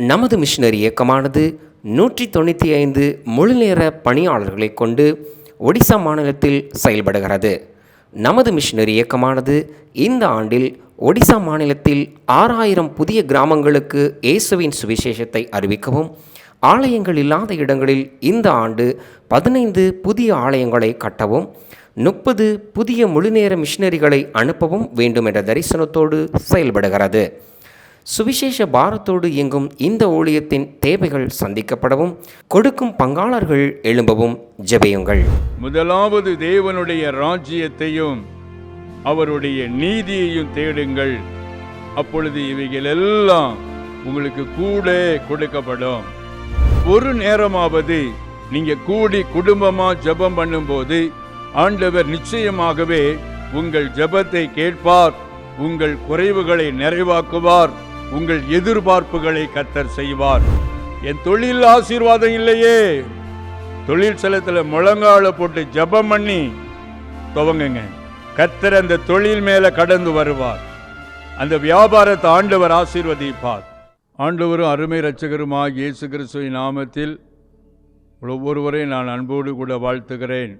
நமது மிஷனரி இயக்கமானது 195 முழுநேர பணியாளர்களை கொண்டு ஒடிசா மாநிலத்தில் செயல்படுகிறது. நமது மிஷனரி இயக்கமானது இந்த ஆண்டில் ஒடிசா மாநிலத்தில் 6000 புதிய கிராமங்களுக்கு இயேசுவின் சுவிசேஷத்தை அறிவிக்கவும், ஆலயங்கள் இல்லாத இடங்களில் இந்த ஆண்டு 15 புதிய ஆலயங்களை கட்டவும், 30 புதிய முழுநேர மிஷனரிகளை அனுப்பவும் வேண்டும் என்ற தரிசனத்தோடு செயல்படுகிறது. சுவிசேஷ பாரத்தோடு இயங்கும் இந்த ஊழியத்தின் தேவைகள் சந்திக்கப்படவும், கொடுக்கும் பங்காளர்கள் எழும்பவும் ஜெபியுங்கள். முதலாவது தேவனுடைய ராஜ்யத்தையும் அவருடைய நீதியையும் தேடுங்கள், அப்பொழுது இவைகள் எல்லாம் உங்களுக்கு கூட கொடுக்கப்படும். ஒரு நேரமாவது நீங்க கூடி குடும்பமா ஜெபம் பண்ணும்போது ஆண்டவர் நிச்சயமாகவே உங்கள் ஜெபத்தை கேட்பார், உங்கள் குறைவுகளை நிறைவாக்குவார், உங்கள் எதிர்பார்ப்புகளை கர்த்தர் செய்வார். என் தொழில் ஆசீர்வாதம் இல்லையே, தொழில் ஸ்தலத்தில் முழங்கால போட்டு ஜெபம் பண்ணி துவங்குங்க. கர்த்தர் அந்த தொழில் மேல கடந்து வருவார், அந்த வியாபாரத்தை ஆண்டவர் ஆசீர்வதிப்பார். ஆண்டவரும் அருமை இரட்சகருமாகிய இயேசு கிறிஸ்துவின் நாமத்தில் ஒவ்வொருவரையும் நான் அன்போடு கூட வாழ்த்துகிறேன்.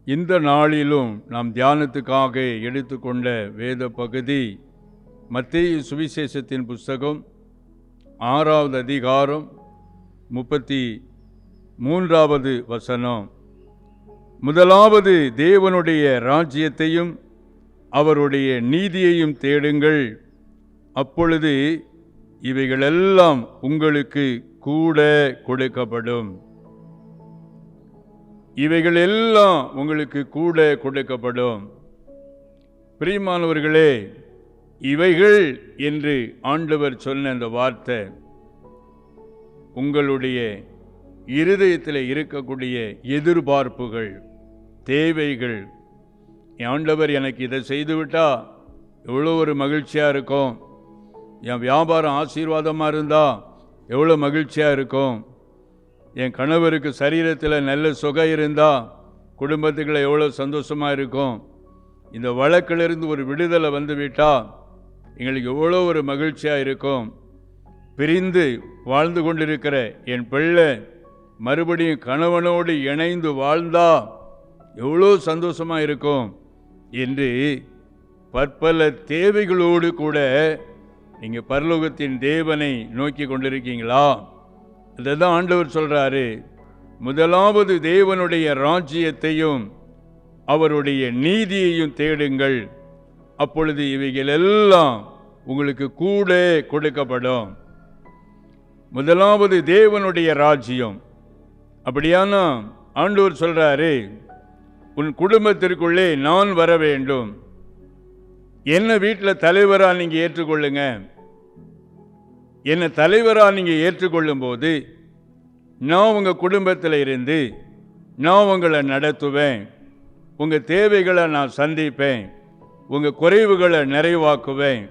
இந்த நாளிலும் நாம் தியானத்துக்காக எடுத்துக்கொண்ட வேத பகுதி மத்தேயு சுவிசேஷத்தின் புஸ்தகம் 6வது அதிகாரம் 33வது வசனம். முதலாவது தேவனுடைய ராஜ்யத்தையும் அவருடைய நீதியையும் தேடுங்கள், அப்பொழுது இவைகளெல்லாம் உங்களுக்கு கூட கொடுக்கப்படும். இவைகள் எல்லாம் உங்களுக்கு கூட கொடுக்கப்படும். பிரியமானவர்களே, இவைகள் என்று ஆண்டவர் சொன்ன அந்த வார்த்தை உங்களுடைய இருதயத்தில் இருக்கக்கூடிய எதிர்பார்ப்புகள், தேவைகள். ஆண்டவர் எனக்கு இதை செய்துவிட்டா எவ்வளோ ஒரு மகிழ்ச்சியாக இருக்கும், என் வியாபாரம் ஆசீர்வாதமாக இருந்தால் எவ்வளோ மகிழ்ச்சியாக இருக்கும், என் கணவருக்கு சரீரத்தில் நல்ல சுகம் இருந்தால் குடும்பத்துக்குள்ள எவ்வளோ சந்தோஷமாக இருக்கும், இந்த வழக்கிலிருந்து ஒரு விடுதலை வந்துவிட்டால் எங்களுக்கு எவ்வளோ ஒரு மகிழ்ச்சியாக இருக்கும், பிரிந்து வாழ்ந்து கொண்டிருக்கிற என் பிள்ளை மறுபடியும் கணவனோடு இணைந்து வாழ்ந்தா எவ்வளோ சந்தோஷமாக இருக்கும் என்று பற்பல தேவைகளோடு கூட நீங்கள் பரலோகத்தின் தேவனை நோக்கி கொண்டிருக்கீங்களா? அதுதான் ஆண்டவர் சொல்றாரு, முதலாவது தேவனுடைய ராஜ்யத்தையும் அவருடைய நீதியையும் தேடுங்கள், அப்பொழுது இவைகள் எல்லாம் உங்களுக்கு கூட கொடுக்கப்படும். முதலாவது தேவனுடைய ராஜ்யம். அப்படியானா ஆண்டவர் சொல்றாரு, உன் குடும்பத்திற்குள்ளே நான் வர வேண்டும், என்ன வீட்டில் தலைவரா நீங்க ஏற்றுக்கொள்ளுங்க. என்னை தலைவராக நீங்கள் ஏற்றுக்கொள்ளும் போது நான் உங்கள் குடும்பத்தில் இருந்து நான் உங்களை நடத்துவேன், உங்கள் தேவைகளை நான் சந்திப்பேன், உங்கள் குறைவுகளை நிறைவாக்குவேன்,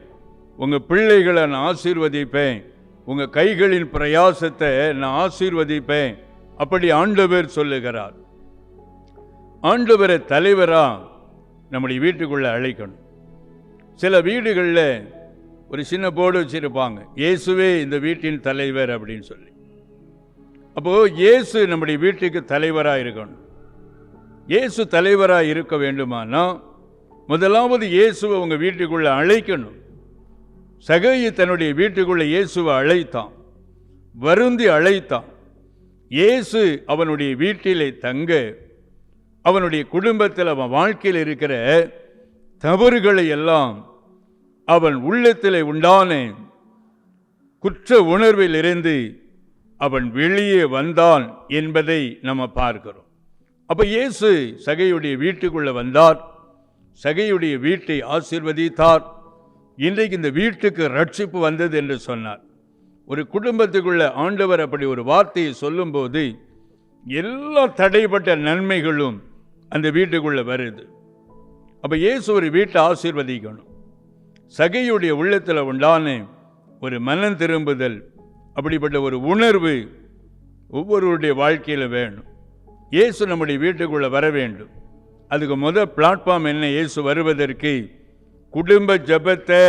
உங்கள் பிள்ளைகளை நான் ஆசீர்வதிப்பேன், உங்கள் கைகளின் பிரயாசத்தை நான் ஆசீர்வதிப்பேன். அப்படி ஆண்டவர் சொல்லுகிறார். ஆண்டவரை தலைவராக நம்முடைய வீட்டுக்குள்ளே அழைக்கணும். சில வீடுகளில் ஒரு சின்ன போர்டு வச்சிருப்பாங்க, இயேசுவே இந்த வீட்டின் தலைவர் அப்படின்னு சொல்லி. அப்போது இயேசு நம்முடைய வீட்டுக்கு தலைவராக இருக்கணும். இயேசு தலைவராக இருக்க வேண்டுமானா முதலாவது இயேசுவை உங்கள் வீட்டுக்குள்ளே அழைக்கணும். சகேயு தன்னுடைய வீட்டுக்குள்ளே இயேசுவை அழைத்தான், வருந்தி அழைத்தான். இயேசு அவனுடைய வீட்டிலே தங்க, அவனுடைய குடும்பத்தில் அவன் வாழ்க்கையில் இருக்கிற தவறுகளை எல்லாம், அவன் உள்ளத்திலே உண்டான குற்ற உணர்வில் இருந்து அவன் வெளியே வந்தான் என்பதை நம்ம பார்க்கிறோம். அப்ப இயேசு சகேயுடைய வீட்டுக்குள்ள வந்தார், சகேயுடைய வீட்டை ஆசீர்வதித்தார். இன்றைக்கு இந்த வீட்டுக்கு ரட்சிப்பு வந்தது என்று சொன்னார். ஒரு குடும்பத்துக்குள்ள ஆண்டவர் அப்படி ஒரு வார்த்தையை சொல்லும்போது எல்லா தடைப்பட்ட நன்மைகளும் அந்த வீட்டுக்குள்ள வருது. அப்ப இயேசு ஒரு வீட்டை ஆசீர்வதிக்கணும். சகேயுடைய உள்ளத்தில் உண்டான ஒரு மனம் திரும்புதல், அப்படிப்பட்ட ஒரு உணர்வு ஒவ்வொருவருடைய வாழ்க்கையில் வேணும். இயேசு நம்முடைய வீட்டுக்குள்ளே வர வேண்டும். அதுக்கு முதல் பிளாட்ஃபார்ம் என்ன? இயேசு வருவதற்கு குடும்ப ஜெபத்தை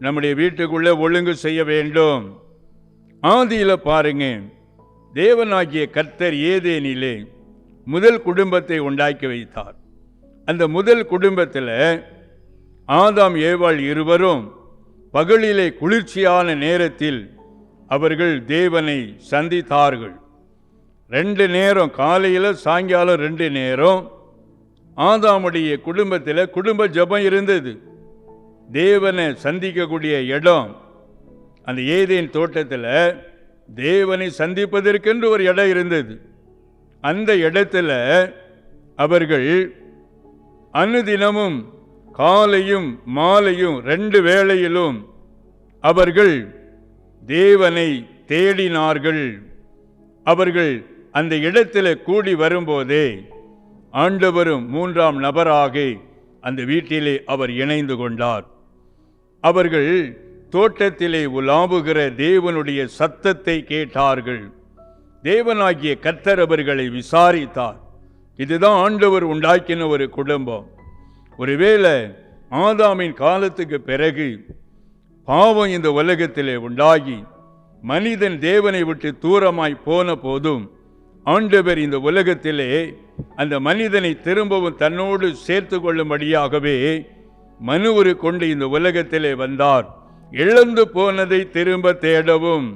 நம்முடைய வீட்டுக்குள்ளே ஒழுங்கு செய்ய வேண்டும். ஆதியில பாருங்க, தேவனாகிய கர்த்தர் ஏதேனிலே முதல் குடும்பத்தை உண்டாக்கி வைத்தார். அந்த முதல் குடும்பத்தில் ஆதாம் ஏவாள் இருவரும் பகலிலே குளிர்ச்சியான நேரத்தில் அவர்கள் தேவனை சந்தித்தார்கள். 2 நேரம், காலையில் சாயங்காலம் 2 நேரம் ஆதாமுடைய குடும்பத்தில் குடும்ப ஜெபம் இருந்தது. தேவனை சந்திக்கக்கூடிய இடம் அந்த ஏதேன் தோட்டத்தில் தேவனை சந்திப்பதற்கென்று ஒரு இடம் இருந்தது. அந்த இடத்துல அவர்கள் அனுதினமும் காலையும் மாலையும் 2 வேளையிலும் அவர்கள் தேவனை தேடினார்கள். அவர்கள் அந்த இடத்துல கூடி வரும்போதே ஆண்டவரும் 3ஆம் நபராக அந்த வீட்டிலே அவர் இணைந்து கொண்டார். அவர்கள் தோட்டத்திலே உலாவுகிற தேவனுடைய சத்தத்தை கேட்டார்கள். தேவனாகிய கர்த்தர் அவர்களை விசாரித்தார். இதுதான் ஆண்டவர் உண்டாக்கின ஒரு குடும்பம். ஒருவேளை ஆதாமின் காலத்துக்கு பிறகு பாவம் இந்த உலகத்திலே உண்டாகி மனிதன் தேவனை விட்டு தூரமாய் போன போதும் ஆண்டவர் இந்த உலகத்திலே அந்த மனிதனை திரும்பவும் தன்னோடு சேர்த்து கொள்ளும்படியாகவே மனுவுரு கொண்டு இந்த உலகத்திலே வந்தார். இழந்து போனதை திரும்ப தேடவும்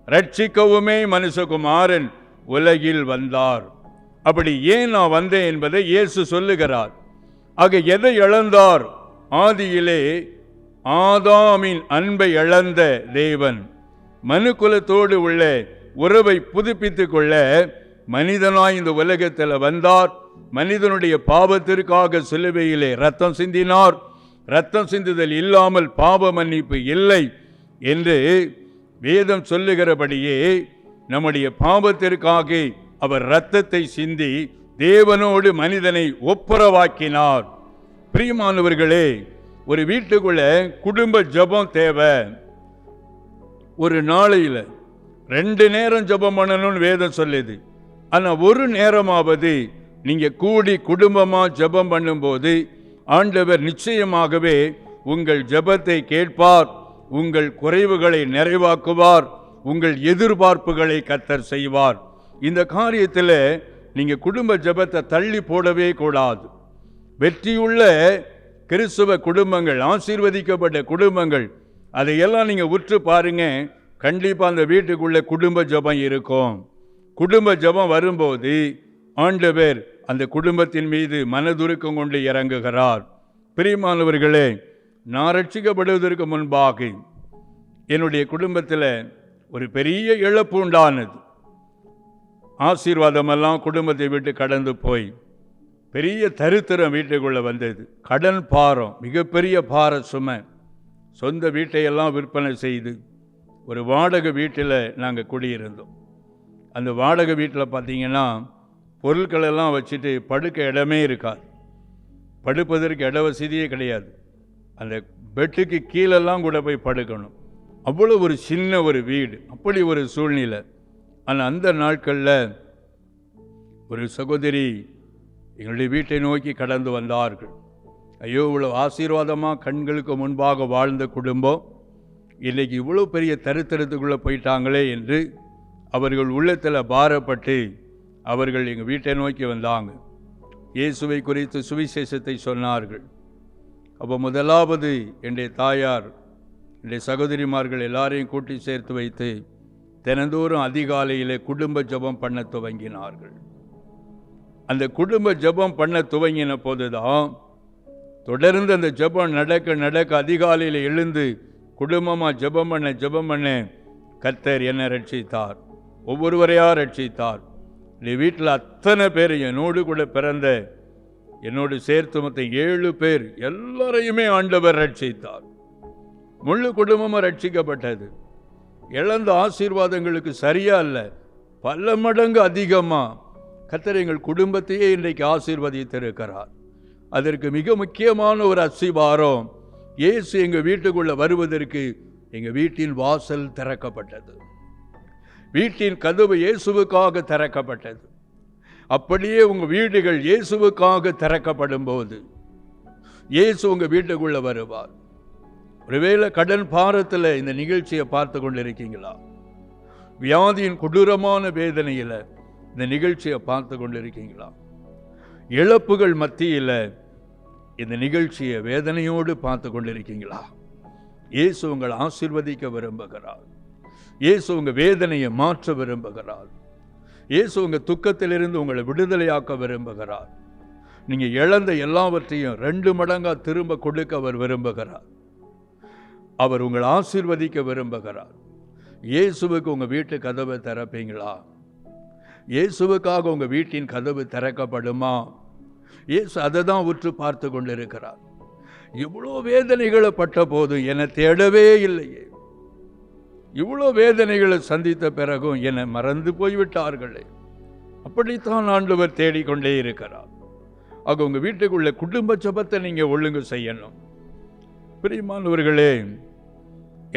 ரட்சிக்கவுமே மனுஷகுமாரன் உலகில் வந்தார். அப்படி ஏன் நான் வந்தேன் என்பதை இயேசு சொல்லுகிறார். ஆக எதை இழந்தார்? ஆதியிலே ஆதாமின் அன்பை இழந்த தேவன் மனுக்குலத்தோடு உள்ள உறவை புதுப்பித்துக் கொள்ள மனிதனாய் இந்த உலகத்தில் வந்தார். மனிதனுடைய பாவத்திற்காக சிலுவையிலே ரத்தம் சிந்தினார். ரத்தம் சிந்துதல் இல்லாமல் பாவ மன்னிப்பு இல்லை என்று வேதம் சொல்லுகிறபடியே நம்முடைய பாவத்திற்காக அவர் இரத்தத்தை சிந்தி தேவனோடு மனிதனை ஒப்புரவாக்கினார். பிரியமானவர்களே, ஒரு வீட்டுக்குள்ள குடும்ப ஜெபம் தேவை. ஒரு நாளையில் 2 நேரம் ஜெபம் பண்ணணும்னு வேதம் சொல்லுது. ஆனால் ஒரு நேரமாவது நீங்கள் கூடி குடும்பமாக ஜெபம் பண்ணும்போது ஆண்டவர் நிச்சயமாகவே உங்கள் ஜெபத்தை கேட்பார், உங்கள் குறைவுகளை நிறைவாக்குவார், உங்கள் எதிர்பார்ப்புகளை கர்த்தர் செய்வார். இந்த காரியத்தில் நீங்கள் குடும்ப ஜெபத்தை தள்ளி போடவே கூடாது. வெற்றியுள்ள கிறிஸ்துவ குடும்பங்கள், ஆசீர்வதிக்கப்பட்ட குடும்பங்கள், அதையெல்லாம் நீங்கள் உற்று பாருங்க. கண்டிப்பாக அந்த வீட்டுக்குள்ளே குடும்ப ஜெபம் இருக்கும். குடும்ப ஜெபம் வரும்போது ஆண்டவர் அந்த குடும்பத்தின் மீது மனதுருக்கம் கொண்டு இறங்குகிறார். பிரியமானவர்களே, நான் ரட்சிக்கப்படுவதற்கு முன்பாக என்னுடைய குடும்பத்தில் ஒரு பெரிய இழப்பு உண்டானது. ஆசீர்வாதமெல்லாம் குடும்பத்தை விட்டு கடந்து போய் பெரிய தரித்திரம் வீட்டுக்குள்ளே வந்தது. கடன் பாரம், மிகப்பெரிய பார சுமை. சொந்த வீட்டையெல்லாம் விற்பனை செய்து ஒரு வாடகை வீட்டில் நாங்கள் குடியிருந்தோம். அந்த வாடகை வீட்டில் பார்த்தீங்கன்னா பொருட்களெல்லாம் வச்சுட்டு படுக்க இடமே இருக்காது. படுப்பதற்கு இட வசதியே கிடையாது. அந்த பெட்டுக்கு கீழெல்லாம் கூட போய் படுக்கணும். அவ்வளோ ஒரு சின்ன ஒரு வீடு, அப்படி ஒரு சூழ்நிலை. ஆனால் அந்த நாட்களில் ஒரு சகோதரி எங்களுடைய வீட்டை நோக்கி கடந்து வந்தார்கள். ஐயோ, இவ்வளோ ஆசீர்வாதமாக கண்களுக்கு முன்பாக வாழ்ந்த குடும்பம் இன்றைக்கி இவ்வளோ பெரிய தரித்திரத்துக்குள்ளே போயிட்டாங்களே என்று அவர்கள் உள்ளத்தில் பாரப்பட்டு அவர்கள் எங்கள் வீட்டை நோக்கி வந்தாங்க. இயேசுவை குறித்து சுவிசேஷத்தை சொன்னார்கள். அப்போ முதலாவது என்னுடைய தாயார், என்னுடைய சகோதரிமார்கள் எல்லாரையும் கூட்டி சேர்த்து வைத்து தினந்தோறும் அதிகாலையில் குடும்ப ஜெபம் பண்ண துவங்கினார்கள். அந்த குடும்ப ஜெபம் பண்ண துவங்கின போது தான் தொடர்ந்து அந்த ஜெபம் நடக்க அதிகாலையில் எழுந்து குடும்பமாக ஜெபம் பண்ண கர்த்தர் என்னை ரட்சித்தார். ஒவ்வொருவரையாக ரட்சித்தார். இந்த வீட்டில் அத்தனை பேர், என்னோடு கூட பிறந்த என்னோடு சேர்த்து மொத்தம் 7 பேர் எல்லாரையுமே ஆண்டவர் ரட்சித்தார். முழு குடும்பமாக ரட்சிக்கப்பட்டது. இழந்த ஆசீர்வாதங்களுக்கு சரியா இல்லை, பல மடங்கு அதிகமாக கர்த்தர் எங்கள் குடும்பத்தையே இன்றைக்கு ஆசீர்வதித்திருக்கிறார். அதற்கு மிக முக்கியமான ஒரு அஸ்திவாரம், இயேசு எங்கள் வீட்டுக்குள்ளே வருவதற்கு எங்கள் வீட்டின் வாசல் திறக்கப்பட்டது. வீட்டின் கதவு இயேசுவுக்காக திறக்கப்பட்டது. அப்படியே உங்கள் வீடுகள் இயேசுவுக்காக திறக்கப்படும் போது இயேசு உங்கள் வீட்டுக்குள்ளே வருவார். ஒருவேளை கடன் பாரத்தில் இந்த நிகழ்ச்சியை பார்த்து கொண்டு இருக்கீங்களா? வியாதியின் கொடூரமான வேதனையில் இந்த நிகழ்ச்சியை பார்த்து கொண்டு இருக்கீங்களா? இழப்புகள் மத்தியில் இந்த நிகழ்ச்சியை வேதனையோடு பார்த்து கொண்டிருக்கீங்களா? இயேசு உங்களை ஆசீர்வதிக்க விரும்புகிறார். இயேசு உங்கள் வேதனையை மாற்ற விரும்புகிறார். இயேசு உங்கள் துக்கத்திலிருந்து உங்களை விடுதலையாக்க விரும்புகிறார். நீங்கள் இழந்த எல்லாவற்றையும் 2 மடங்காக திரும்ப கொடுக்க அவர் விரும்புகிறார். அவர் உங்களை ஆசீர்வதிக்க விரும்புகிறார். இயேசுவுக்கு உங்கள் வீட்டு கதவை திறப்பீங்களா? இயேசுவுக்காக உங்கள் வீட்டின் கதவு திறக்கப்படுமா? இயேசு அதை தான் உற்று பார்த்து கொண்டிருக்கிறார். இவ்வளோ வேதனைகளை பட்ட போதும் என்னை தேடவே இல்லையே, இவ்வளோ வேதனைகளை சந்தித்த பிறகும் என்னை மறந்து போய்விட்டார்களே. அப்படித்தான் ஆண்டவர் தேடிக்கொண்டே இருக்கிறார். ஆக உங்கள் வீட்டுக்குள்ள குடும்ப ஜெபத்தை நீங்கள் ஒழுங்கு செய்யணும். பிரியமானவர்களே,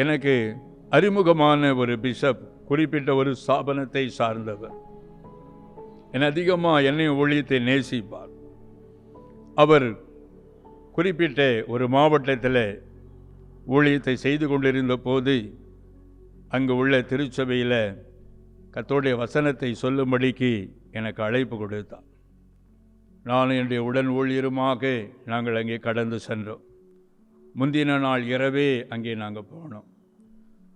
எனக்கு அறிமுகமான ஒரு பிஷப், குறிப்பிட்ட ஒரு ஸ்தாபனத்தை சார்ந்தவர், அதிகமாக என்னை ஊழியத்தை நேசிப்பார். அவர் குறிப்பிட்ட ஒரு மாவட்டத்தில் ஊழியத்தை செய்து கொண்டிருந்த போது அங்கு உள்ள திருச்சபையில் கர்த்தருடைய வசனத்தை சொல்லும்படிக்கு எனக்கு அழைப்பு கொடுத்தார். நான் என்னுடைய உடன் ஊழியருமாக நாங்கள் அங்கே கடந்து சென்றோம். முந்தின நாள் இரவே அங்கே நாங்கள் போனோம்.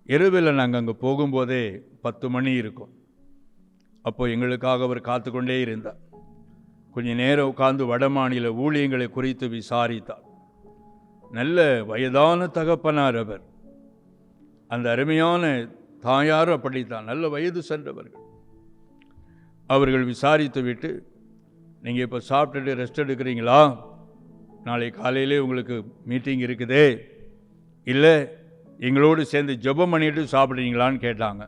இரவில் நாங்கள் அங்கே போகும்போதே 10 மணி இருக்கும். அப்போ எங்களுக்காக அவர் காத்து கொண்டே இருந்தார். கொஞ்ச நேரம் உட்கார்ந்து வடமாநில ஊழியங்களை குறித்து விசாரித்தார். நல்ல வயதான தகப்பனார் அவர். அந்த அருமையான தாயாரும் அப்படித்தான், நல்ல வயது சென்றவர்கள். அவர்கள் விசாரித்து விட்டு, நீங்கள் இப்போ சாப்பிட்டுட்டு ரெஸ்ட் எடுக்கிறீங்களா? நாளை காலையிலே உங்களுக்கு மீட்டிங் இருக்குதே, இல்லை எங்களோடு சேர்ந்து ஜெபம் பண்ணிட்டு சாப்பிட்றீங்களான்னு கேட்டாங்க.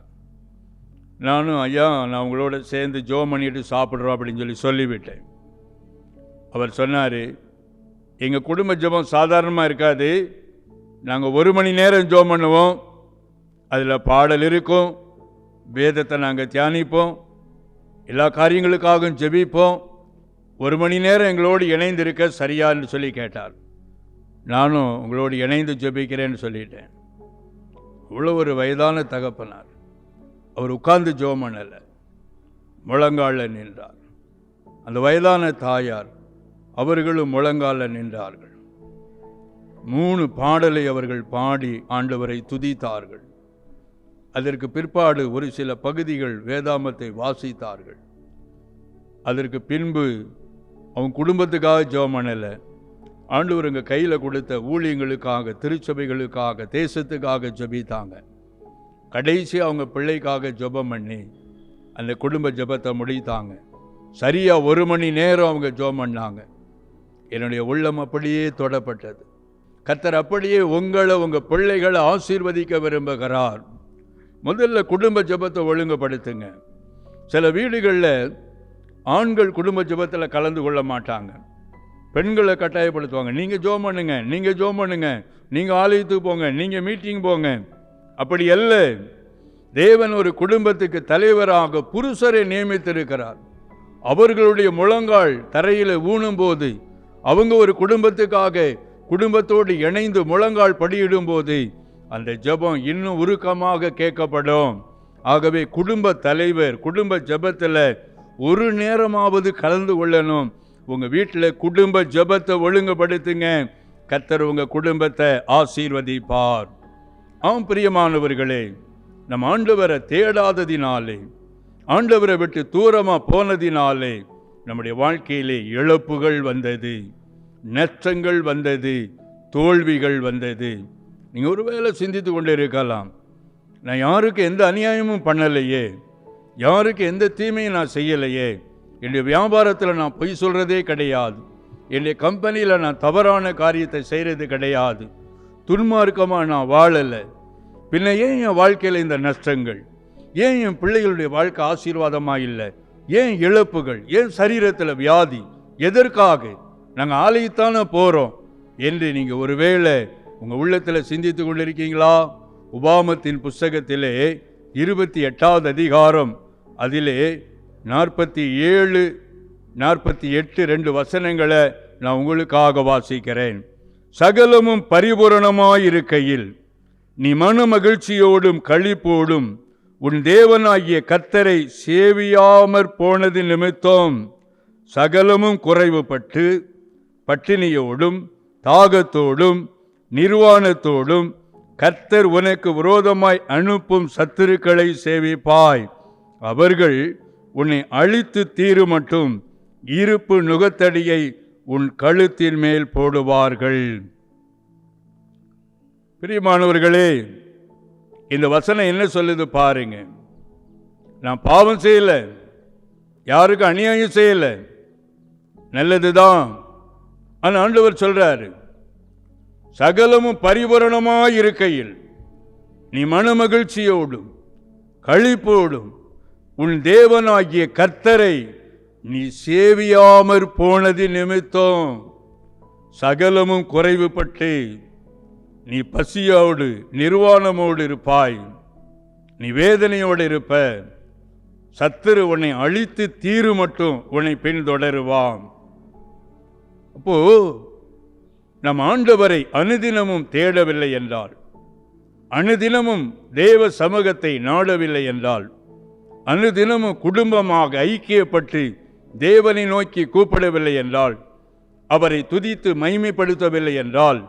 நானும் ஐயா நான் உங்களோட சேர்ந்து ஜெபம் பண்ணிட்டு சாப்பிட்றோம் அப்படின்னு சொல்லிவிட்டேன். அவர் சொன்னார், எங்கள் குடும்ப ஜெபம் சாதாரணமாக இருக்காது. நாங்கள் 1 மணி நேரம் ஜெபம் பண்ணுவோம். அதில் பாடல் இருக்கும், வேதத்தை நாங்கள் தியானிப்போம், எல்லா காரியங்களுக்காகவும் ஜெபிப்போம். 1 மணி நேரம் எங்களோடு இணைந்திருக்க சரியான்னு சொல்லி கேட்டார். நானும் உங்களோடு இணைந்து ஜெபிக்கிறேன்னு சொல்லிட்டேன். இவ்வளோ ஒரு வயதான தகப்பனார். அவர் உட்கார்ந்து ஜெபம் பண்ணலை, முழங்காலில் நின்றார். அந்த வயதான தாயார் அவர்களும் முழங்காலில் நின்றார்கள். 3 பாடலை அவர்கள் பாடி ஆண்டவரை துதித்தார்கள். அதற்கு பிற்பாடு ஒரு சில பகுதிகள் வேதாமத்தை வாசித்தார்கள். அதற்கு பின்பு அவங்க குடும்பத்துக்காக ஜெபம் பண்ணலை, ஆண்டவர் எங்கள் கையில் கொடுத்த ஊழியங்களுக்காக, திருச்சபைகளுக்காக, தேசத்துக்காக ஜெபித்தாங்க. கடைசி அவங்க பிள்ளைக்காக ஜெபம் பண்ணி அந்த குடும்ப ஜெபத்தை முடித்தாங்க. சரியாக 1 மணி நேரம் அவங்க ஜெபம் பண்ணாங்க. என்னுடைய உள்ளம் அப்படியே தொடப்பட்டது. கர்த்தர் அப்படியே உங்களை, உங்கள் பிள்ளைகளை ஆசீர்வதிக்க விரும்புகிறார். முதல்ல குடும்ப ஜெபத்தை ஒழுங்குபடுத்துங்க. சில வீடுகளில் ஆண்கள் குடும்ப ஜெபத்தில் கலந்து கொள்ள மாட்டாங்க. பெண்களை கட்டாயப்படுத்துவாங்க, நீங்கள் ஜெபம் பண்ணுங்க, நீங்கள் ஜெபம் பண்ணுங்க, நீங்கள் ஆலயத்துக்கு போங்க, நீங்கள் மீட்டிங் போங்க. அப்படி அல்ல. தேவன் ஒரு குடும்பத்துக்கு தலைவராக புருஷரை நியமித்திருக்கிறார். அவர்களுடைய முழங்கால் தரையில் ஊனும் போது, அவங்க ஒரு குடும்பத்துக்காக குடும்பத்தோடு இணைந்து முழங்கால் படியிடும் போது அந்த ஜெபம் இன்னும் உருக்கமாக கேட்கப்படும். ஆகவே குடும்ப தலைவர் குடும்ப ஜெபத்தில் ஒரு நேரமாவது கலந்து கொள்ளணும். உங்கள் வீட்டில் குடும்ப ஜெபத்தை ஒழுங்குபடுத்துங்க. கர்த்தர் உங்கள் குடும்பத்தை ஆசீர்வதிப்பார். ஆம் பிரியமானவர்களே, நம் ஆண்டவரை தேடாததினாலே, ஆண்டவரை விட்டு தூரமாக போனதினாலே நம்முடைய வாழ்க்கையிலே இழப்புகள் வந்தது, நஷ்டங்கள் வந்தது, தோல்விகள் வந்தது. நீங்கள் ஒருவேளை சிந்தித்து கொண்டே இருக்கலாம், நான் யாருக்கு எந்த அநியாயமும் பண்ணலையே, யாருக்கு எந்த தீமையும் நான் செய்யலையே, என்னுடைய வியாபாரத்தில் நான் பொய் சொல்கிறதே கிடையாது, என்னுடைய கம்பெனியில் நான் தவறான காரியத்தை செய்கிறது கிடையாது, துன்மார்க்கமாக நான் வாழலை, பின்ன ஏன் என் வாழ்க்கையில் இந்த நஷ்டங்கள், ஏன் என் பிள்ளைகளுடைய வாழ்க்கை ஆசீர்வாதமாக இல்லை, ஏன் இழப்புகள், ஏன் சரீரத்தில் வியாதி, எதற்காக நாங்கள் ஆலயத்தானே போகிறோம் என்று நீங்கள் ஒருவேளை உங்கள் உள்ளத்தில் சிந்தித்து கொண்டிருக்கீங்களா? உபாமத்தின் புஸ்தகத்திலே 28வது அதிகாரம் அதிலே 47, 48 2 வசனங்களை நான் உங்களுக்காக வாசிக்கிறேன். சகலமும் பரிபூரணமாயிருக்கையில் நீ மன மகிழ்ச்சியோடும் களிப்போடும் உன் தேவனாகிய கர்த்தரை சேவியாமற் போனது நிமித்தம் சகலமும் குறைவுபட்டு பட்டினியோடும் தாகத்தோடும் நிர்வாணத்தோடும் கர்த்தர் உனக்கு விரோதமாய் அனுப்பும் சத்துருக்களை சேவிப்பாய். அவர்கள் உன்னை அழித்து தீரு மட்டும் இருப்பு நுகத்தடியை உன் கழுத்தின் மேல் போடுவார்கள். பிரியமானவர்களே, இந்த வசனம் என்ன சொல்லுது பாருங்க. நான் பாவம் செய்யல, யாருக்கும் அநியாயம் செய்யல, நல்லதுதான். ஆனால் ஆண்டவர் சொல்றாரு, சகலமும் பரிபூரணமாய் இருக்கையில் நீ மனமகிழ்ச்சியோடும் களிப்போடும் உன் தேவனாகிய கர்த்தரை நீ சேவியாமற் போனது நிமித்தம் சகலமும் குறைவுபட்டு நீ பசியோடு நிர்வாணமோடு இருப்பாய். நீ வேதனையோடு இருப்ப. சத்துரு உன்னை அழித்து தீரு மட்டும் உன்னை பின்தொடருவான். அப்போ நம் ஆண்டவரை அனுதினமும் தேடவில்லை என்றால், அனுதினமும் தேவ சமூகத்தை நாடவில்லை என்றால், அனுதினமும் குடும்பமாக ஐக்கியப்பட்டு தேவனை நோக்கி கூப்பிடவில்லை என்றால், அவரை துதித்து மகிமைப்படுத்தவில்லை என்றால்,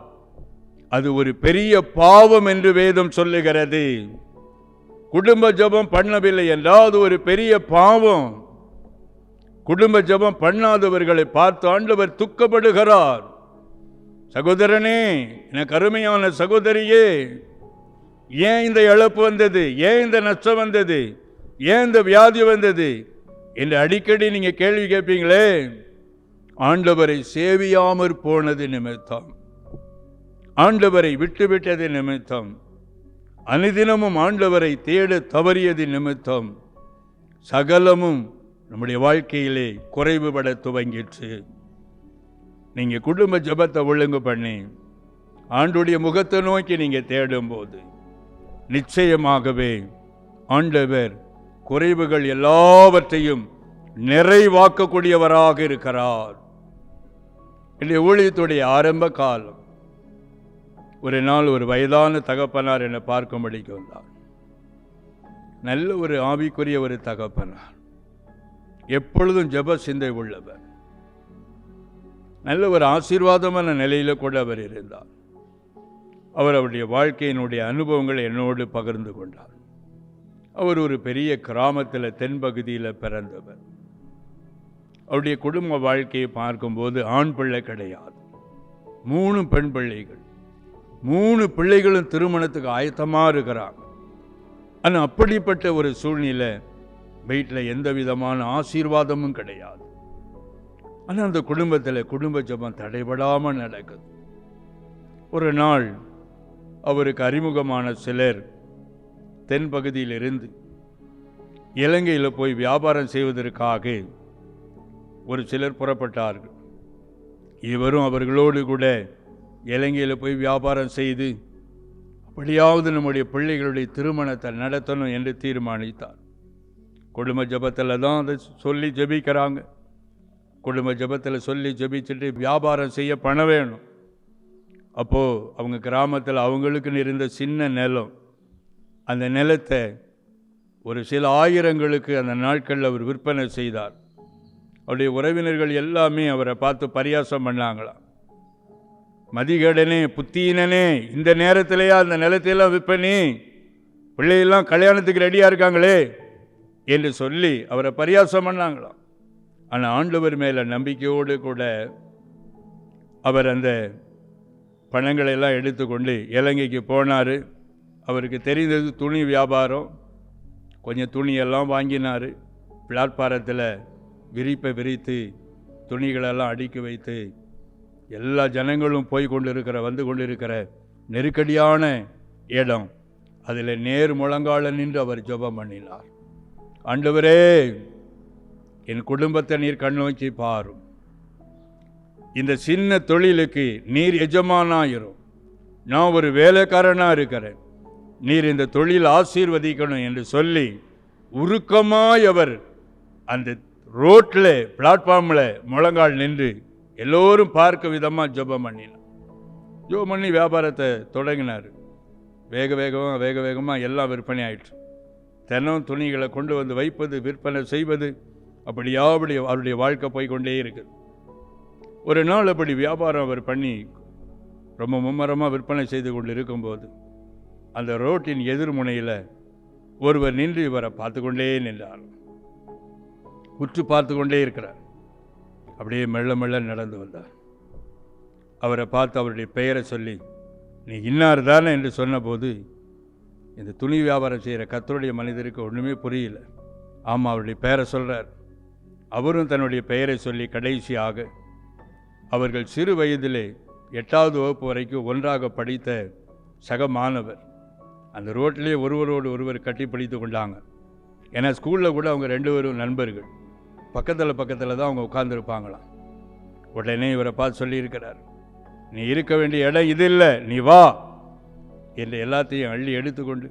அது ஒரு பெரிய பாவம் என்று வேதம் சொல்லுகிறது. குடும்ப ஜெபம் பண்ணவில்லை என்றால் அது ஒரு பெரிய பாவம். குடும்ப ஜெபம் பண்ணாதவர்களை பார்த்து ஆண்டவர் துக்கப்படுகிறார். சகோதரனே, எனக்கு அருமையான சகோதரியே, ஏன் இந்த இழப்பு வந்தது, ஏன் இந்த நஷ்டம் வந்தது, ஏன் இந்த வியாதி வந்தது என்று அடிக்கடி நீங்க கேள்வி கேட்பீங்களே. ஆண்டவரை சேவியாமற் போனது நிமித்தம், ஆண்டவரை விட்டுவிட்டது நிமித்தம், அனுதினமும் ஆண்டவரை தேட தவறியது நிமித்தம் சகலமும் நம்முடைய வாழ்க்கையிலே குறைவுபட துவங்கிற்று. நீங்க குடும்ப ஜெபத்தை ஒழுங்கு பண்ணி ஆண்டுடைய முகத்தை நோக்கி நீங்க தேடும் போது நிச்சயமாகவே ஆண்டவர் குறைவுகள் எல்லாவற்றையும் நிறைவாக்கக்கூடியவராக இருக்கிறார். இந்த ஊழியத்துடைய ஆரம்ப காலம், ஒரு நாள் ஒரு வயதான தகப்பனார் என்னை பார்க்கும்படிக்கு வந்தார். நல்ல ஒரு ஆவிக்குரிய ஒரு தகப்பனார், எப்பொழுதும் ஜெப சிந்தை உள்ளவர், நல்ல ஒரு ஆசீர்வாதமான நிலையில கூட அவர் இருந்தார். அவர் அவருடைய வாழ்க்கையினுடைய அனுபவங்களை என்னோடு பகிர்ந்து கொண்டார். அவர் ஒரு பெரிய கிராமத்தில் தென்பகுதியில் பிறந்தவர். அவருடைய குடும்ப வாழ்க்கையை பார்க்கும்போது ஆண் பிள்ளை கிடையாது, 3 பெண் பிள்ளைகள். 3 பிள்ளைகளும் திருமணத்துக்கு ஆயத்தமாக இருக்கிறாங்க. ஆனால் அப்படிப்பட்ட ஒரு சூழ்நிலை, வீட்டில் எந்த விதமான ஆசீர்வாதமும் கிடையாது. ஆனால் அந்த குடும்பத்தில் குடும்ப ஜெபம் தடைபடாமல் நடக்குது. ஒரு நாள் அவருக்கு அறிமுகமான சிலர் தென்பகுதியிலிருந்து இலங்கையில் போய் வியாபாரம் செய்வதற்காக ஒரு சிலர் புறப்பட்டார்கள். இவரும் அவர்களோடு கூட இலங்கையில் போய் வியாபாரம் செய்து அப்படியாவது நம்முடைய பிள்ளைகளுடைய திருமணத்தை நடத்தணும் என்று தீர்மானித்தார். குடும்ப ஜெபத்தில் தான் அதை சொல்லி ஜெபிக்கிறாங்க. குடும்ப ஜெபத்தில் சொல்லி ஜெபிச்சுட்டு வியாபாரம் செய்ய பணம் வேணும். அப்போது அவங்க கிராமத்தில் அவங்களுக்குன்னு இருந்த சின்ன நிலம், அந்த நிலத்தை ஒரு சில ஆயிரங்களுக்கு அந்த நாட்களில் அவர் விற்பனை செய்தார். அவருடைய உறவினர்கள் எல்லாமே அவரை பார்த்து பரியாசம் பண்ணாங்களாம். மதிகேடனே, புத்தீனனே, இந்த நேரத்திலேயா அந்த நிலத்தையெல்லாம் விற்பனி, பிள்ளையெல்லாம் கல்யாணத்துக்கு ரெடியாக இருக்காங்களே என்று சொல்லி அவரை பரியாசம் பண்ணாங்களாம். ஆனால் ஆண்டவர் மேலே நம்பிக்கையோடு கூட அவர் அந்த பணங்களை எல்லாம் எடுத்துக்கொண்டு இலங்கைக்கு போனார். அவருக்கு தெரிந்தது துணி வியாபாரம். கொஞ்சம் துணியெல்லாம் வாங்கினார். பிளாட்பாரத்தில் விரிப்பை விரித்து துணிகளெல்லாம் அடுக்கி வைத்து எல்லா ஜனங்களும் போய் கொண்டிருக்கிற வந்து கொண்டிருக்கிற நெருக்கடியான இடம், அதில் நேர் முழங்கால நின்று அவர் ஜெபம் பண்ணினார். ஆண்டவரே, என் குடும்பத்தை நீர் கண்ணோக்கி பாரும், இந்த சின்ன தொழிலுக்கு நீர் எஜமானாயிரும், நான் ஒரு வேலைக்காரனாக இருக்கிறேன், நீர் இந்த தொழில் ஆசீர்வதிக்கணும் என்று சொல்லி உருக்கமாய் அவர் அந்த ரோட்டில் பிளாட்ஃபார்மில் முழங்கால் நின்று எல்லோரும் பார்க்க விதமாக ஜெபம் பண்ணினார். ஜெபம் பண்ணி வியாபாரத்தை தொடங்கினார். வேக வேகமாக எல்லாம் விற்பனை ஆயிடுச்சு. தினம் துணிகளை கொண்டு வந்து வைப்பது, விற்பனை செய்வது, அப்படி அவருடைய வாழ்க்கை போய்கொண்டே இருக்குது. ஒரு நாள் அப்படி வியாபாரம் அவர் பண்ணி ரொம்ப மும்மரமாக விற்பனை செய்து கொண்டு இருக்கும்போது அந்த ரோட்டின் எதிர்முனையில் ஒருவர் நின்று இவரை பார்த்து கொண்டே நின்றார். உற்று பார்த்து கொண்டே இருக்கிறார். அப்படியே மெல்ல மெல்ல நடந்து வந்தார். அவரை பார்த்து அவருடைய பெயரை சொல்லி, நீ இன்னார் தானே என்று சொன்னபோது இந்த துணி வியாபாரம் செய்கிற கர்த்தருடைய மனிதருக்கு ஒன்றுமே புரியல. ஆமாம், அவருடைய பெயரை சொல்கிறார். அவரும் தன்னுடைய பெயரை சொல்லி கடைசியாக அவர்கள் சிறு வயதிலே 8வது வகுப்பு வரைக்கும் ஒன்றாக படித்த சக மாணவர் அந்த ரோட்டிலே ஒருவரோடு ஒருவர் கட்டி பிடித்து கொண்டாங்க. ஏன்னா ஸ்கூலில் கூட அவங்க 2 பேரும் நண்பர்கள், பக்கத்தில் தான் அவங்க உட்கார்ந்துருப்பாங்களாம். உடனே இவரை பார்த்து சொல்லியிருக்கிறார், நீ இருக்க வேண்டிய இடம் இது இல்லை, நீ வா என்று எல்லாத்தையும் அள்ளி எடுத்துக்கொண்டு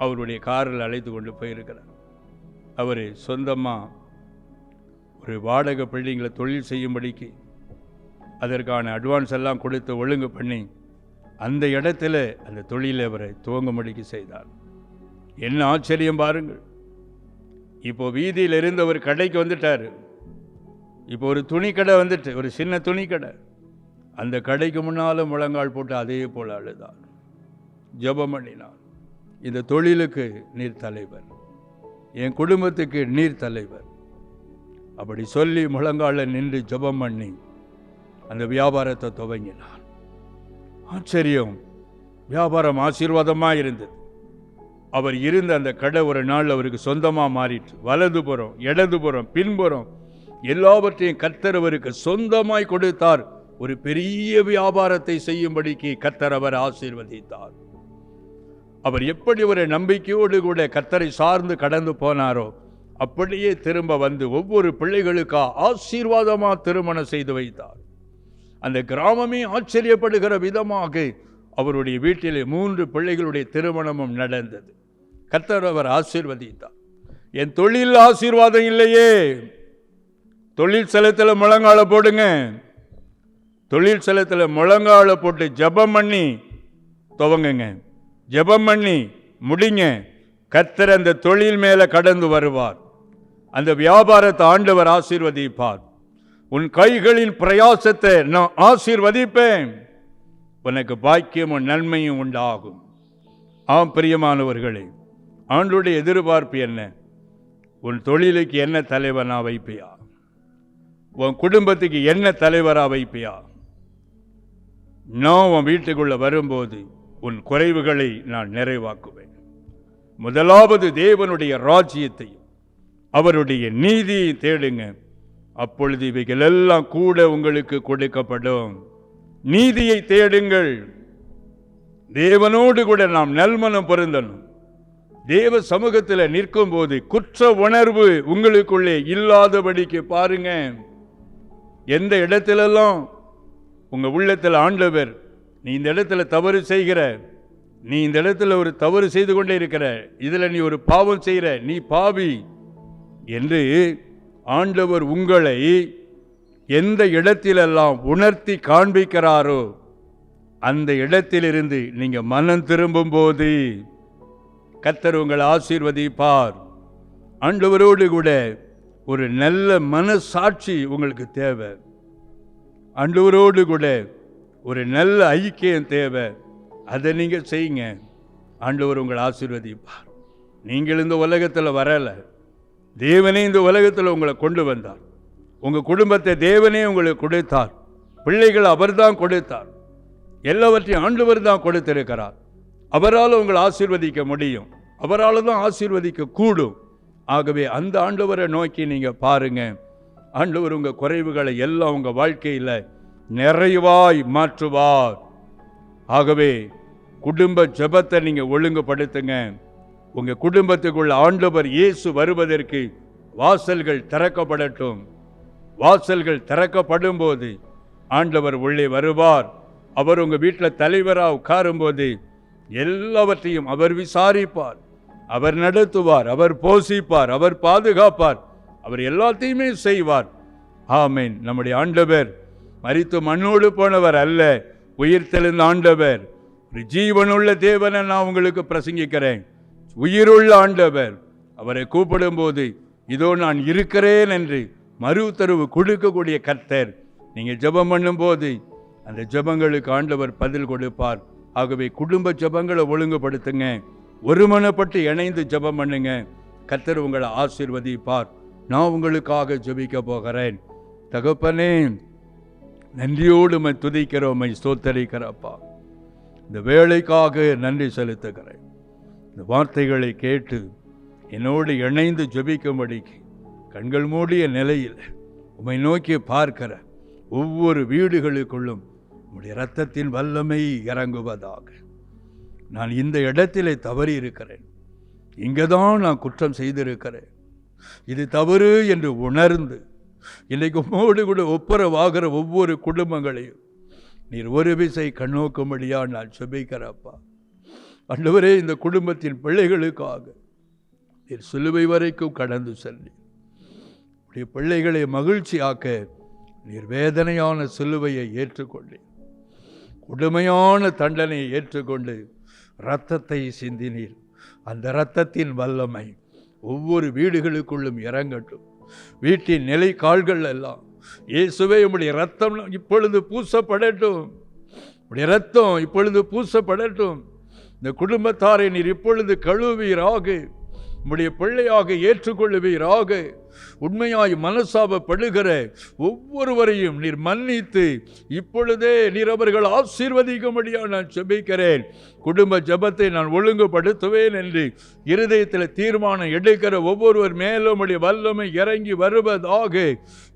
அவருடைய காரில் அழைத்து கொண்டு போயிருக்கிறார். அவர் சொந்தமாக ஒரு வாடகை பில்டிங்கில் தொழில் செய்யும்படிக்கு அதற்கான அட்வான்ஸ் எல்லாம் கொடுத்து ஒழுங்கு பண்ணி அந்த இடத்துல அந்த தொழிலை அவரை துவங்கும்படிக்கு செய்தார். என்ன ஆச்சரியம் பாருங்கள். இப்போ வீதியில் இருந்து ஒரு கடைக்கு வந்துட்டார். இப்போ ஒரு துணி கடை வந்துட்டு, ஒரு சின்ன துணி கடை. அந்த கடைக்கு முன்னால் முழங்கால் போட்டு அதே போல் அழுதார், ஜெபம் பண்ணினார். இந்த தொழிலுக்கு நீர் தலைவர், என் குடும்பத்துக்கு நீர் தலைவர். அப்படி சொல்லி முழங்கால நின்று ஜெபம் பண்ணி அந்த வியாபாரத்தை துவங்கினார். ஆச்சரியம், வியாபாரம் ஆசீர்வாதமாக இருந்தது. அவர் இருந்த அந்த கடை ஒரு நாள் அவருக்கு சொந்தமாக மாறிட்டு, வலதுபுறம் இடதுபுறம் பின்புறம் எல்லாவற்றையும் கர்த்தர் அவருக்கு சொந்தமாய் கொடுத்தார். ஒரு பெரிய வியாபாரத்தை செய்யும்படிக்கு கர்த்தர் அவர் ஆசீர்வதித்தார். அவர் எப்படி ஒரு நம்பிக்கையோடு கூட கர்த்தரை சார்ந்து கடந்து போனாரோ அப்படியே திரும்ப வந்து ஒவ்வொரு பிள்ளைகளுக்கா ஆசீர்வாதமாக திருமணம் செய்து வைத்தார். அந்த கிராமமே ஆச்சரியப்படுகிற விதமாக அவருடைய வீட்டிலே 3 பிள்ளைகளுடைய திருமணமும் நடந்தது. கர்த்தர் அவர் ஆசீர்வதித்தார். என் தொழில் ஆசீர்வாதம் இல்லையே, தொழில் ஸ்தலத்தில் முழங்கால போடுங்க, தொழில் ஸ்தலத்தில் முழங்கால போட்டு ஜெபம் பண்ணி துவங்குங்க, ஜெபம் பண்ணி முடிங்க. கர்த்தர் அந்த தொழில் மேலே கடந்து வருவார். அந்த வியாபாரத்தை ஆண்டவர் ஆசீர்வதிப்பார். உன் கைகளின் பிரயாசத்தை நான் ஆசீர்வதிப்பேன், உனக்கு பாக்கியமும் நன்மையும் உண்டாகும். ஆம் பிரியமானவர்களே, ஆண்டவருடைய எதிர்பார்ப்பு என்ன? உன் தொழிலுக்கு என்ன தலைவனா வைப்பியா? உன் குடும்பத்துக்கு என்ன தலைவரா வைப்பியா? நான் உன் வீட்டுக்குள்ள வரும்போது உன் குறைவுகளை நான் நிறைவாக்குவேன். முதலாவது தேவனுடைய ராஜ்யத்தையும் அவருடைய நீதியை தேடுங்க, அப்பொழுது இவைகள் எல்லாம் கூட உங்களுக்கு கொடுக்கப்படும். நீதியை தேடுங்கள். தேவனோடு கூட நாம் நல்மனம் பொருந்தணும். தேவ சமூகத்தில் நிற்கும் போது குற்ற உணர்வு உங்களுக்குள்ளே இல்லாதபடிக்கு பாருங்க. எந்த இடத்திலெல்லாம் உங்க உள்ளத்தில் ஆண்டவர், நீ இந்த இடத்துல தவறு செய்கிற, நீ இந்த இடத்துல ஒரு தவறு செய்து கொண்டே இருக்கிற, இதுல நீ ஒரு பாவம் செய்கிற, நீ பாவி என்று ஆண்டவர் உங்களை எந்த இடத்திலெல்லாம் உணர்த்தி காண்பிக்கிறாரோ அந்த இடத்திலிருந்து நீங்க மனம் திரும்பும் போது கர்த்தர் உங்களை ஆசீர்வதிப்பார். ஆண்டவரோடு கூட ஒரு நல்ல மனசாட்சி உங்களுக்கு தேவை. ஆண்டவரோடு கூட ஒரு நல்ல ஐக்கியம் தேவை. அதை நீங்க செய்யுங்க, ஆண்டவர் உங்களை ஆசீர்வதிப்பார். நீங்கள் இந்த உலகத்தில் வரலை, தேவனே இந்த உலகத்தில் உங்களை கொண்டு வந்தார். உங்கள் குடும்பத்தை தேவனே உங்களுக்கு கொடுத்தார். பிள்ளைகள் அவர்தான் கொடுத்தார். எல்லாவற்றையும் ஆண்டவர் தான் கொடுத்திருக்கிறார். அவரால் உங்களை ஆசீர்வதிக்க முடியும், அவரால் தான் ஆசீர்வதிக்க கூடும். ஆகவே அந்த ஆண்டவரை நோக்கி நீங்கள் பாருங்க. ஆண்டவர் உங்கள் குறைவுகளை எல்லாம் உங்கள் வாழ்க்கையில் நிறைவாய் மாற்றுவார். ஆகவே குடும்ப ஜெபத்தை நீங்கள் ஒழுங்குபடுத்துங்க. உங்கள் குடும்பத்துக்குள்ள ஆண்டவர் இயேசு வருவதற்கு வாசல்கள் திறக்கப்படட்டும். வாசல்கள் திறக்கப்படும் போது ஆண்டவர் உள்ளே வருவார். அவர் உங்கள் வீட்டில் தலைவராக உட்காரும்போது எல்லாவற்றையும் அவர் விசாரிப்பார், அவர் நடத்துவார், அவர் போஷிப்பார், அவர் பாதுகாப்பார், அவர் எல்லாத்தையுமே செய்வார். ஆமென். நம்முடைய ஆண்டவர் மரித்து மண்ணோடு போனவர் அல்ல, உயிர்த்தெழுந்த ஆண்டவர். ஒரு ஜீவனுள்ள தேவனை நான் உங்களுக்கு பிரசங்கிக்கிறேன். உயிருள்ள ஆண்டவர், அவரை கூப்பிடும்போது இதோ நான் இருக்கிறேன் என்று மறு உத்தரவு கொடுக்கக்கூடிய கர்த்தர். நீங்கள் ஜெபம் பண்ணும்போது அந்த ஜெபங்களுக்கு ஆண்டவர் பதில் கொடுப்பார். ஆகவே குடும்ப ஜெபங்களை ஒழுங்குபடுத்துங்க, ஒருமனப்பட்டு இணைந்து ஜெபம் பண்ணுங்க. கர்த்தர் உங்களை ஆசீர்வதிப்பார். நான் உங்களுக்காக ஜெபிக்க போகிறேன். தகப்பனே, நன்றியோடு துதிக்கிறோம், ஸ்தோத்தரிக்கிறப்பா. இந்த வேலைக்காக நன்றி செலுத்துகிறேன். இந்த வார்த்தைகளை கேட்டு என்னோடு இணைந்து ஜெபிக்கும்படிக்கு கண்கள் மூடிய நிலையில் உம்மை நோக்கி பார்க்கிற ஒவ்வொரு வீடுகளுக்குள்ளும் உம்முடைய இரத்தத்தின் வல்லமை இறங்குவதாக. நான் இந்த இடத்திலே தவறி இருக்கிறேன், இங்கே தான் நான் குற்றம் செய்திருக்கிறேன், இது தவறு என்று உணர்ந்து இன்றைக்கு உம்மோடு கூட ஒப்புரவாகிற ஒவ்வொரு குடும்பங்களையும் நீர் ஒரு விசை கண்ணோக்கும்படியா நான் ஜெபிக்கிறப்பா. ஆண்டவரே, இந்த குடும்பத்தின் பிள்ளைகளுக்காக நீர் சிலுவை வரைக்கும் கடந்து செல்லி உடைய பிள்ளைகளை மகிழ்ச்சியாக்க நீர் வேதனையான சிலுவையை ஏற்றுக்கொண்டீர், கொடுமையான தண்டனையை ஏற்றுக்கொண்டு இரத்தத்தை சிந்தினீர். அந்த இரத்தத்தின் வல்லமை ஒவ்வொரு வீடுகளுக்குள்ளும் இறங்கட்டும். வீட்டின் நிலை கால்கள் எல்லாம் இயேசுவே உம்முடைய இரத்தம் இப்பொழுது பூசப்படட்டும், உடைய இரத்தம் இப்பொழுது பூசப்படட்டும். இந்த குடும்பத்தாரை நீர் இப்பொழுது கழுவீராக, உம்முடைய பிள்ளையாக ஏற்றுக்கொள்ளுவீராக. உண்மையாய் மனசாபப்படுகிற ஒவ்வொருவரையும் நீர் மன்னித்து இப்பொழுதே நீர் அவர்கள் ஆசீர்வதிக்கும்படியாக நான் ஜெபிக்கிறேன். குடும்ப ஜெபத்தை நான் ஒழுங்குபடுத்துவேன் என்று இருதயத்தில் தீர்மானம் எடுக்கிற ஒவ்வொருவர் மேலும் உம்முடைய வல்லமை இறங்கி வருவதாக.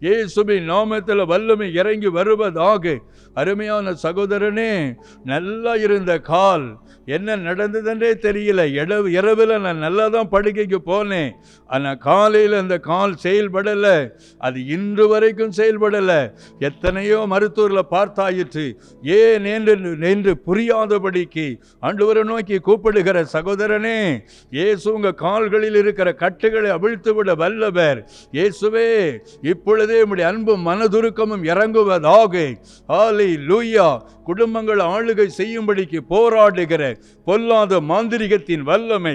இயேசுவின் நாமத்தில் வல்லமை இறங்கி வருவதாக. அருமையான சகோதரனே, நல்லா இருந்த கால் என்ன நடந்ததுன்றே தெரியல. இரவில் நான் நல்லா தான் படுக்கைக்கு போனேன், ஆனால் காலையில் அந்த கால் செயல்படலை. அது இன்று வரைக்கும் செயல்படலை. எத்தனையோ மருத்துவரில் பார்த்தாயிற்று. ஏன் என்று புரியாதபடிக்கு ஆண்டவரை நோக்கி கூப்பிடுகிற சகோதரனே, இயேசு உங்கள் கால்களில் இருக்கிற கட்டுகளை அவிழ்த்து விட வல்லவர். இயேசுவே, இப்பொழுதே உம்முடைய அன்பும் மனதுருக்கமும் இறங்குவதாக. ஹல்லேலூயா. குடும்பங்கள் ஆளுகை செய்யும்படிக்கு போராடுகிற பொல்லாத மாந்திரிகத்தின் வல்லமை,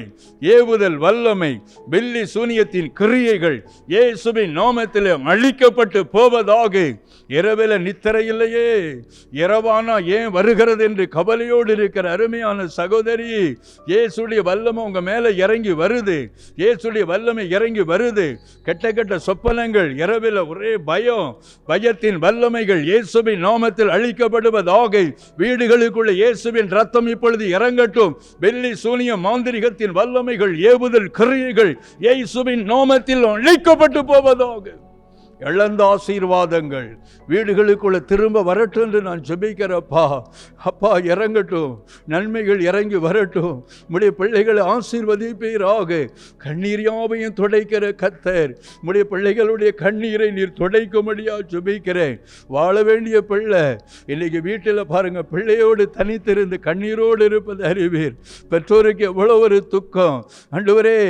ஏவுதல் வல்லமை, பில்லி சூனியத்தின் கிரியைகள் இயேசுவின் நாமத்தில் அழிக்கப்பட்டு போவதாக. இரவில் நித்திரை இல்லையே, இரவானா ஏன் வருகிறது என்று கவலையோடு இருக்கிற அருமையான சகோதரி, இயேசுடைய வல்லமை உங்க மேல இறங்கி வருது. இயேசுடைய வல்லமை இறங்கி வருது. கெட்ட கெட்ட சொப்பனங்கள், இரவில் ஒரே பயம், பயத்தின் வல்லமைகள் இயேசுவின் நாமத்தில் அழிக்கப்படுவதாக. வீடுகளுக்குள்ள இயேசுவின் ரத்தம் இப்பொழுது இறங்கட்டும். வெள்ளி சூனிய மாந்திரிகத்தின் வல்லமைகள், ஏவுதல் கிரியைகள் இயேசுவின் நாமத்தில் அழிக்கப்பட்டு போவதாக. இழந்த ஆசீர்வாதங்கள் வீடுகளுக்குள்ள திரும்ப வரட்டும் என்று நான் ஜெபிக்கிறப்பா. அப்பா, இறங்கட்டும், நன்மைகள் இறங்கி வரட்டும். உம்முடைய பிள்ளைகளை ஆசீர்வதிப்பீராக. கண்ணீர் யாவையும் துடைக்கிற கர்த்தர், உம்முடைய பிள்ளைகளுடைய கண்ணீரை நீர் துடைக்கும்படியா ஜெபிக்கிறேன். வாழ வேண்டிய பிள்ளை இன்னைக்கு வீட்டில் பாருங்க, பிள்ளையோடு தனித்திருந்து கண்ணீரோடு இருப்பது அறிவீர். பெற்றோருக்கு எவ்வளோ ஒரு துக்கம். ஆண்டவரே,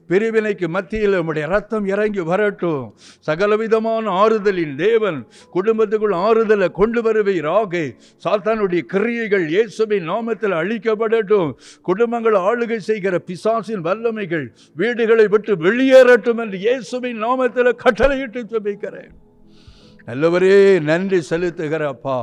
பிரிவினைக்கு மத்தியில் உம்முடைய ரத்தம் இறங்கி வரட்டும். சகலவித ஆறுதலின் தேவன் குடும்பத்துக்குள் ஆறுதலை கொண்டு வருவீராக. சாத்தானுடைய கிரியைகள் இயேசுவின் நாமத்தில் அழிக்கப்படட்டும். குடும்பங்கள் ஆளுகை செய்கிற பிசாசின் வல்லமைகள் வீடுகளை விட்டு வெளியேறட்டும் என்று இயேசுவின் நாமத்தில் கட்டளையிட்டு ஜெபிக்கிறேன். நல்லவரே, நன்றி செலுத்துகிறப்பா.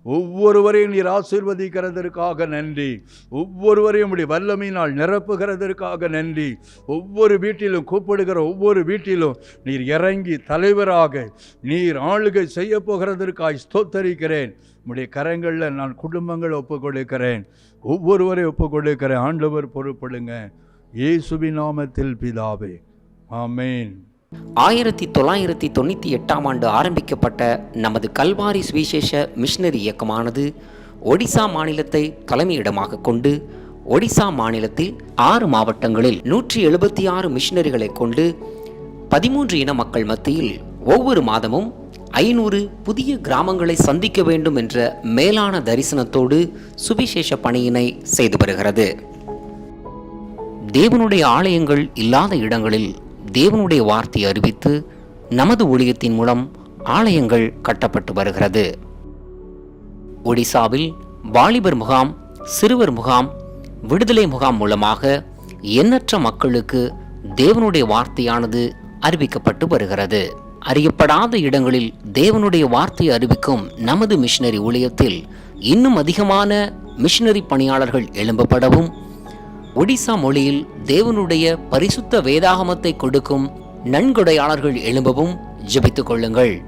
ஒவ்வொருவரையும் நீர் ஆசீர்வதிக்கிறதற்காக நன்றி. ஒவ்வொருவரையும் உடைய வல்லமையினால் நிரப்புகிறதற்காக நன்றி. ஒவ்வொரு வீட்டிலும் கூப்பிடுகிற ஒவ்வொரு வீட்டிலும் நீர் இறங்கி தலைவராக நீர் ஆளுகை செய்ய போகிறதற்காக ஸ்தோத்தரிக்கிறேன். உடைய கரங்களில் நான் குடும்பங்களை ஒப்புக் கொடுக்கிறேன், ஒவ்வொருவரை ஒப்புக் கொடுக்கிறேன். ஆண்டவர் பொறுப்படுங்க. இயேசுவின் நாமத்தில் பிதாவே, ஆமேன். 1998ஆம் ஆண்டு ஆரம்பிக்கப்பட்ட நமது கல்வாரி சுவிசேஷ மிஷனரி இயக்கமானது ஒடிசா மாநிலத்தை தலைமையிடமாக கொண்டு ஒடிசா மாநிலத்தில் 6 மாவட்டங்களில் 176 மிஷனரிகளை கொண்டு 13 இன மக்கள் மத்தியில் ஒவ்வொரு மாதமும் 500 புதிய கிராமங்களை சந்திக்க வேண்டும் என்ற மேலான தரிசனத்தோடு சுவிசேஷ பணியினை செய்து வருகிறது. தேவனுடைய ஆலயங்கள் இல்லாத இடங்களில் தேவனுடைய வார்த்தை அறிவித்து நமது ஊழியத்தின் மூலம் ஆலயங்கள் கட்டப்பட்டு வருகிறது. ஒடிசாவில் வாலிபர் முகாம், சிறுவர் முகாம், விடுதலை முகாம் மூலமாக எண்ணற்ற மக்களுக்கு தேவனுடைய வார்த்தையானது அறிவிக்கப்பட்டு வருகிறது. அறியப்படாத இடங்களில் தேவனுடைய வார்த்தையை அறிவிக்கும் நமது மிஷனரி ஊழியத்தில் இன்னும் அதிகமான மிஷனரி பணியாளர்கள் எழும்பப்படவும், ஒடிசா மொழியில் தேவனுடைய பரிசுத்த வேதாகமத்தை கொடுக்கும் நன்கொடையாளர்கள் எழும்பவும் ஜெபித்துக் கொள்ளுங்கள்.